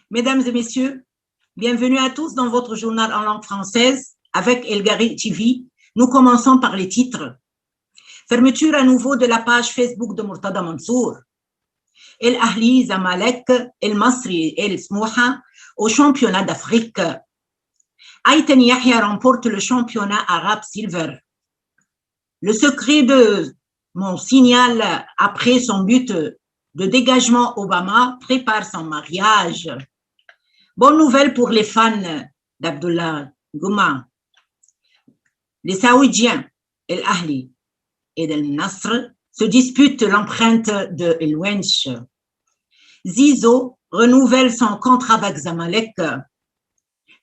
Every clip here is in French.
Mesdames et messieurs, bienvenue à tous dans votre journal en langue française avec Elgari TV. Nous commençons par les titres. Fermeture à nouveau de la page Facebook de Murtada Mansour. El Ahli, Zamalek, El Masri et El Smouha au championnat d'Afrique. Aïten Yahya remporte le championnat arabe silver. Le secret de mon signal après son but de dégagement, Obama prépare son mariage. Bonne nouvelle pour les fans d'Abdullah Gouma. Les Saoudiens, El Ahli et El Nasr se disputent l'empreinte de El Wench. Zizo renouvelle son contrat avec Zamalek.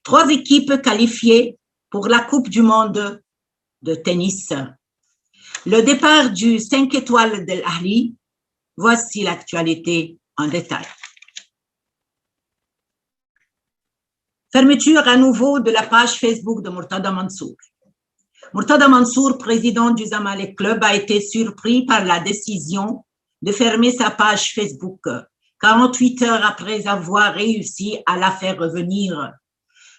3 équipes qualifiées pour la Coupe du monde de tennis. Le départ du 5 étoiles d'El Ahli. Voici l'actualité en détail. Fermeture à nouveau de la page Facebook de Murtada Mansour. Murtada Mansour, président du Zamalek Club, a été surpris par la décision de fermer sa page Facebook 48 heures après avoir réussi à la faire revenir.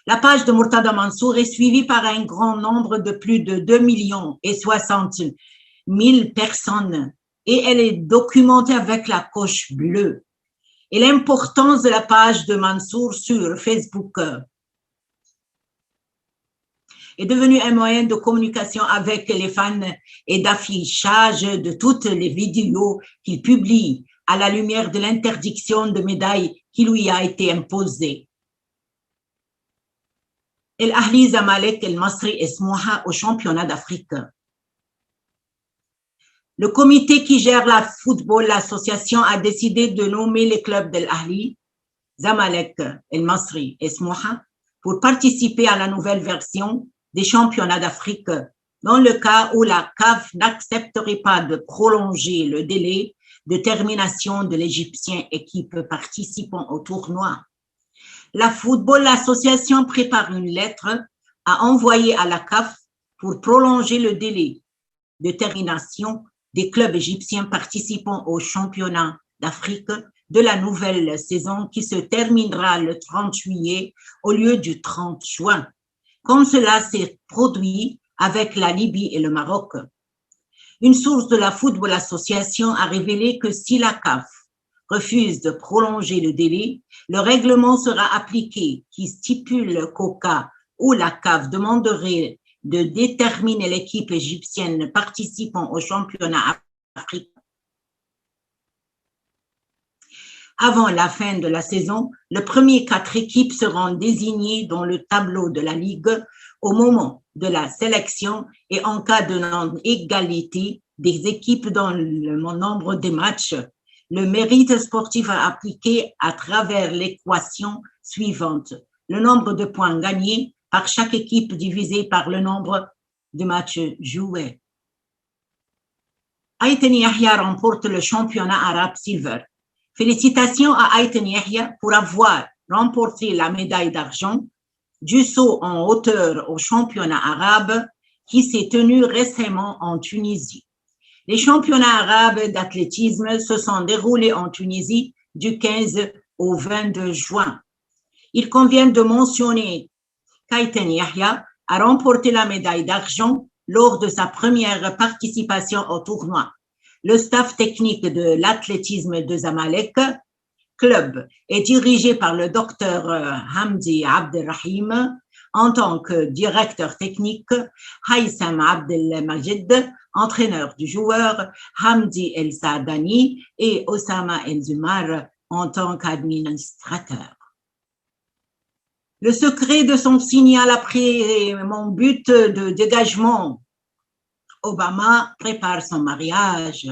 La page de Murtada Mansour est suivie par un grand nombre de plus de 2,060 000 personnes et elle est documentée avec la coche bleue. Et l'importance de la page de Mansour sur Facebook est devenue un moyen de communication avec les fans et d'affichage de toutes les vidéos qu'il publie à la lumière de l'interdiction de médailles qui lui a été imposée. El Ahli, Zamalek, El Masri et Smouha au championnat d'Afrique. Le comité qui gère la football, l'association, a décidé de nommer les clubs d'El Ahli, Zamalek, El Masri et Smouha pour participer à la nouvelle version des championnats d'Afrique dans le cas où la CAF n'accepterait pas de prolonger le délai de termination de l'Égyptien équipe participant au tournoi. La Football Association prépare une lettre à envoyer à la CAF pour prolonger le délai de termination des clubs égyptiens participant au championnat d'Afrique de la nouvelle saison qui se terminera le 30 juillet au lieu du 30 juin, comme cela s'est produit avec la Libye et le Maroc. Une source de la Football Association a révélé que si la CAF refuse de prolonger le délai, le règlement sera appliqué qui stipule qu'au cas où la CAF demanderait de déterminer l'équipe égyptienne participant au championnat africain avant la fin de la saison, les premières 4 équipes seront désignées dans le tableau de la Ligue au moment de la sélection et en cas de non-égalité des équipes dans le nombre de matchs, le mérite sportif à appliquer à travers l'équation suivante. Le nombre de points gagnés par chaque équipe divisé par le nombre de matchs joués. Aïten Yahya remporte le championnat arabe silver. Félicitations à Aïten Yahya pour avoir remporté la médaille d'argent du saut en hauteur au championnat arabe qui s'est tenu récemment en Tunisie. Les championnats arabes d'athlétisme se sont déroulés en Tunisie du 15 au 22 juin. Il convient de mentionner qu'Aïten Yahya a remporté la médaille d'argent lors de sa première participation au tournoi. Le staff technique de l'athlétisme de Zamalek Club est dirigé par le docteur Hamdi Abdelrahim en tant que directeur technique, Haïssam Abdelmajid, entraîneur du joueur, Hamdi El Saadani et Osama El Zumar en tant qu'administrateur. Le secret de son signal après mon but de dégagement, Obama prépare son mariage.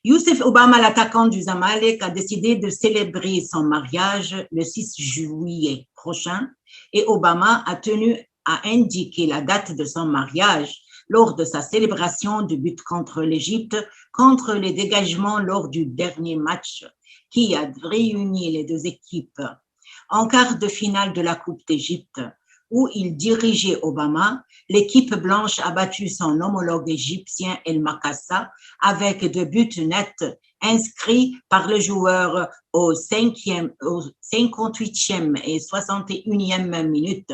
Youssef Obama, l'attaquant du Zamalek, a décidé de célébrer son mariage le 6 juillet prochain et Obama a tenu à indiquer la date de son mariage lors de sa célébration du but contre l'Égypte, contre les dégagements lors du dernier match qui a réuni les 2 équipes en quart de finale de la Coupe d'Égypte. où il dirigeait Obama, l'équipe blanche a battu son homologue égyptien El Makassa avec 2 buts nets inscrits par le joueur au 58e et 61e minute.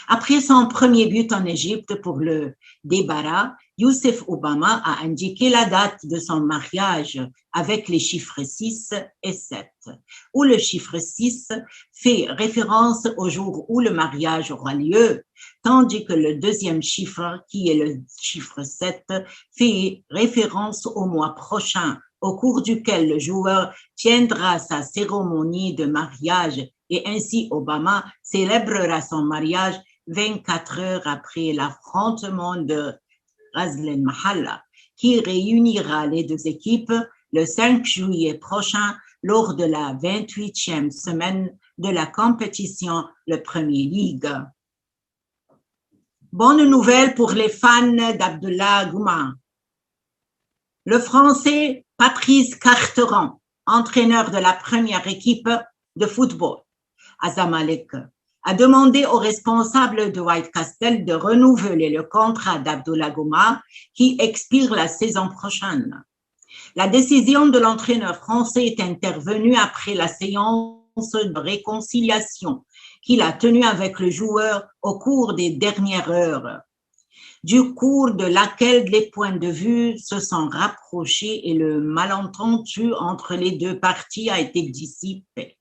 Après son premier but en Égypte pour le débarras, Youssef Obama a indiqué la date de son mariage avec les chiffres 6 et 7, où le chiffre 6 fait référence au jour où le mariage aura lieu, tandis que le deuxième chiffre, qui est le chiffre 7, fait référence au mois prochain, au cours duquel le joueur tiendra sa cérémonie de mariage et ainsi Obama célébrera son mariage 24 heures après l'affrontement de Ras El Mahalla, qui réunira les 2 équipes le 5 juillet prochain lors de la 28e semaine de la compétition, le Premier League. Bonne nouvelle pour les fans d'Abdullah Gouma. Le Français Patrice Carteron, entraîneur de la première équipe de football à Zamalek, a demandé aux responsables de White Castle de renouveler le contrat d'Abdullah Gouma qui expire la saison prochaine. La décision de l'entraîneur français est intervenue après la séance de réconciliation qu'il a tenue avec le joueur au cours des dernières heures, du cours de laquelle les points de vue se sont rapprochés et le malentendu entre les 2 parties a été dissipé.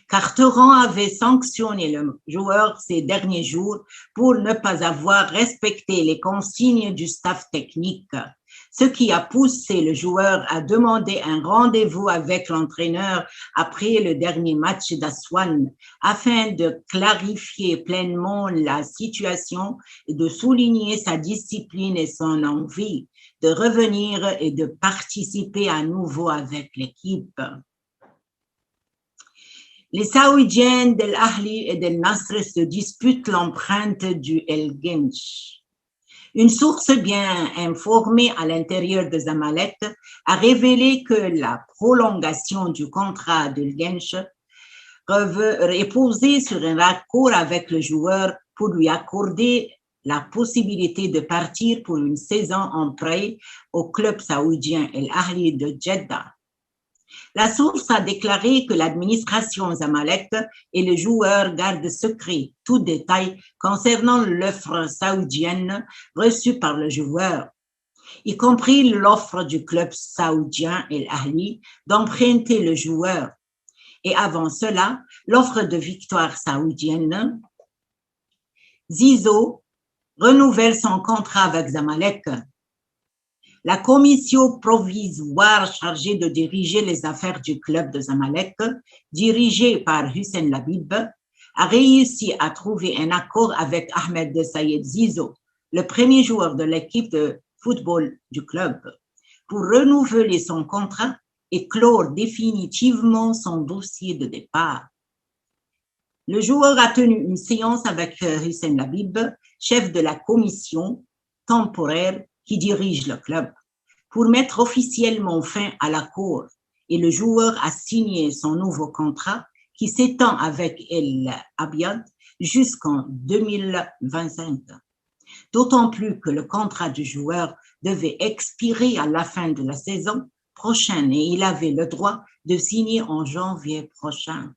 Carteron avait sanctionné le joueur ces derniers jours pour ne pas avoir respecté les consignes du staff technique, ce qui a poussé le joueur à demander un rendez-vous avec l'entraîneur après le dernier match d'Aswan afin de clarifier pleinement la situation et de souligner sa discipline et son envie de revenir et de participer à nouveau avec l'équipe. Les Saoudiens d'El Ahli et d'El Nasr se disputent l'empreinte du El Gench. Une source bien informée à l'intérieur de Zamalek a révélé que la prolongation du contrat d'El Gench reposait sur un accord avec le joueur pour lui accorder la possibilité de partir pour une saison en prêt au club saoudien El Ahli de Jeddah. La source a déclaré que l'administration Zamalek et le joueur gardent secret tout détail concernant l'offre saoudienne reçue par le joueur, y compris l'offre du club saoudien El Ahli d'emprunter le joueur. Et avant cela, l'offre de victoire saoudienne. Zizou renouvelle son contrat avec Zamalek. La commission provisoire chargée de diriger les affaires du club de Zamalek, dirigée par Hussein Labib, a réussi à trouver un accord avec Ahmed Sayed Zizou, le premier joueur de l'équipe de football du club, pour renouveler son contrat et clore définitivement son dossier de départ. Le joueur a tenu une séance avec Hussein Labib, chef de la commission temporaire qui dirige le club, pour mettre officiellement fin à l'accord, et le joueur a signé son nouveau contrat qui s'étend avec El Abiad jusqu'en 2025. D'autant plus que le contrat du joueur devait expirer à la fin de la saison prochaine et il avait le droit de signer en janvier prochain.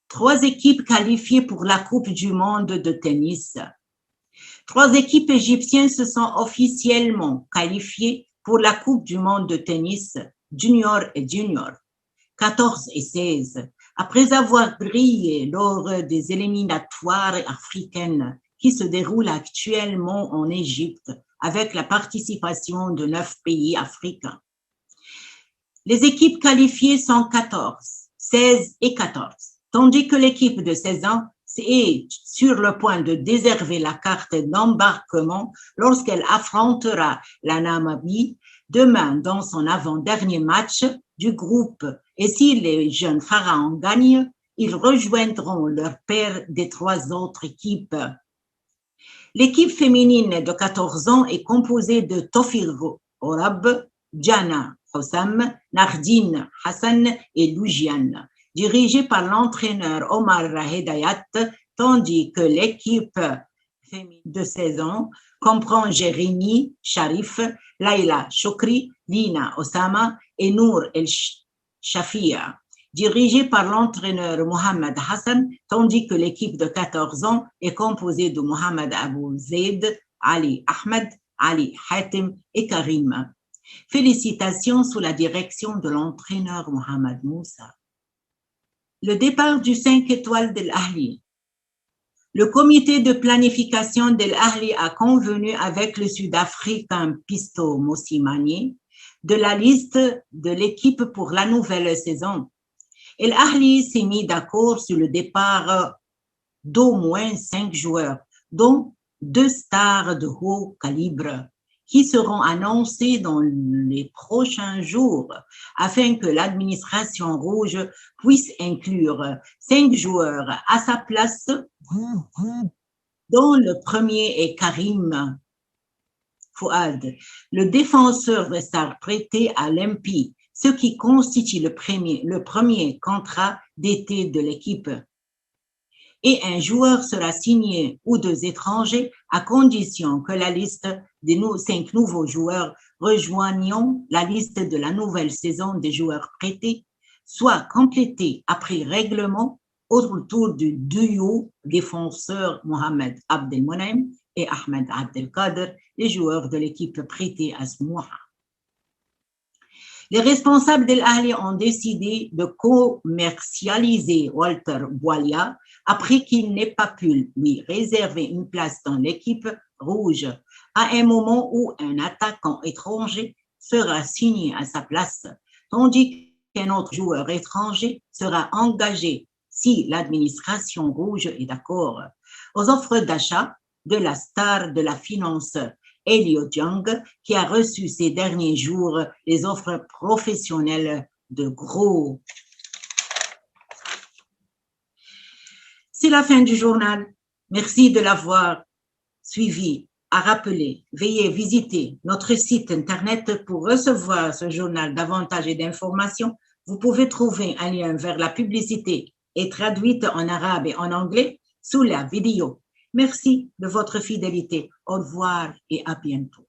3 équipes qualifiées pour la Coupe du monde de tennis. 3 équipes égyptiennes se sont officiellement qualifiées pour la Coupe du monde de tennis junior et junior, 14 et 16, après avoir brillé lors des éliminatoires africaines qui se déroulent actuellement en Égypte avec la participation de 9 pays africains. Les équipes qualifiées sont 14, 16 et 14, tandis que l'équipe de 16 ans est sur le point de déserver la carte d'embarquement lorsqu'elle affrontera la Namibie demain dans son avant-dernier match du groupe. Et si les jeunes pharaons gagnent, ils rejoindront leur paire des 3 autres équipes. L'équipe féminine de 14 ans est composée de Tofir Orab, Jana Hossam, Nardine Hassan et Loujiane, dirigée par l'entraîneur Omar Hedayat, tandis que l'équipe féminine de 16 ans comprend Jérémy Sharif, Laila Chokri, Lina Osama et Nour El Shafia, dirigée par l'entraîneur Mohamed Hassan, tandis que l'équipe de 14 ans est composée de Mohamed Abou Zaid, Ali Ahmed, Ali Hatim et Karim. Félicitations sous la direction de l'entraîneur Mohamed Moussa. Le départ du 5 étoiles de l'Ahli. Le comité de planification de l'Ahli a convenu avec le Sud-Africain Pisto Mosimane de la liste de l'équipe pour la nouvelle saison. Et l'Ahli s'est mis d'accord sur le départ d'au moins 5 joueurs, dont 2 stars de haut calibre, qui seront annoncés dans les prochains jours afin que l'administration rouge puisse inclure 5 joueurs à sa place, dont le premier est Karim Fouad, le défenseur restera prêté à l'Empire, ce qui constitue le premier contrat d'été de l'équipe. Et un joueur sera signé ou 2 étrangers à condition que la liste des 5 nouveaux joueurs rejoignant la liste de la nouvelle saison des joueurs prêtés soit complétée après règlement autour du duo défenseur Mohamed Abdelmonem et Ahmed Abdelkader, les joueurs de l'équipe prêtés à Smoua. Les responsables de l'Ahli ont décidé de commercialiser Walter Boualia après qu'il n'ait pas pu lui réserver une place dans l'équipe rouge à un moment où un attaquant étranger sera signé à sa place, tandis qu'un autre joueur étranger sera engagé si l'administration rouge est d'accord aux offres d'achat de la star de la finance Elliot Young, qui a reçu ces derniers jours les offres professionnelles de gros. C'est la fin du journal. Merci de l'avoir suivi. À rappeler, veuillez visiter notre site internet pour recevoir ce journal davantage d'informations. Vous pouvez trouver un lien vers la publicité et traduite en arabe et en anglais sous la vidéo. Merci de votre fidélité. Au revoir et à bientôt.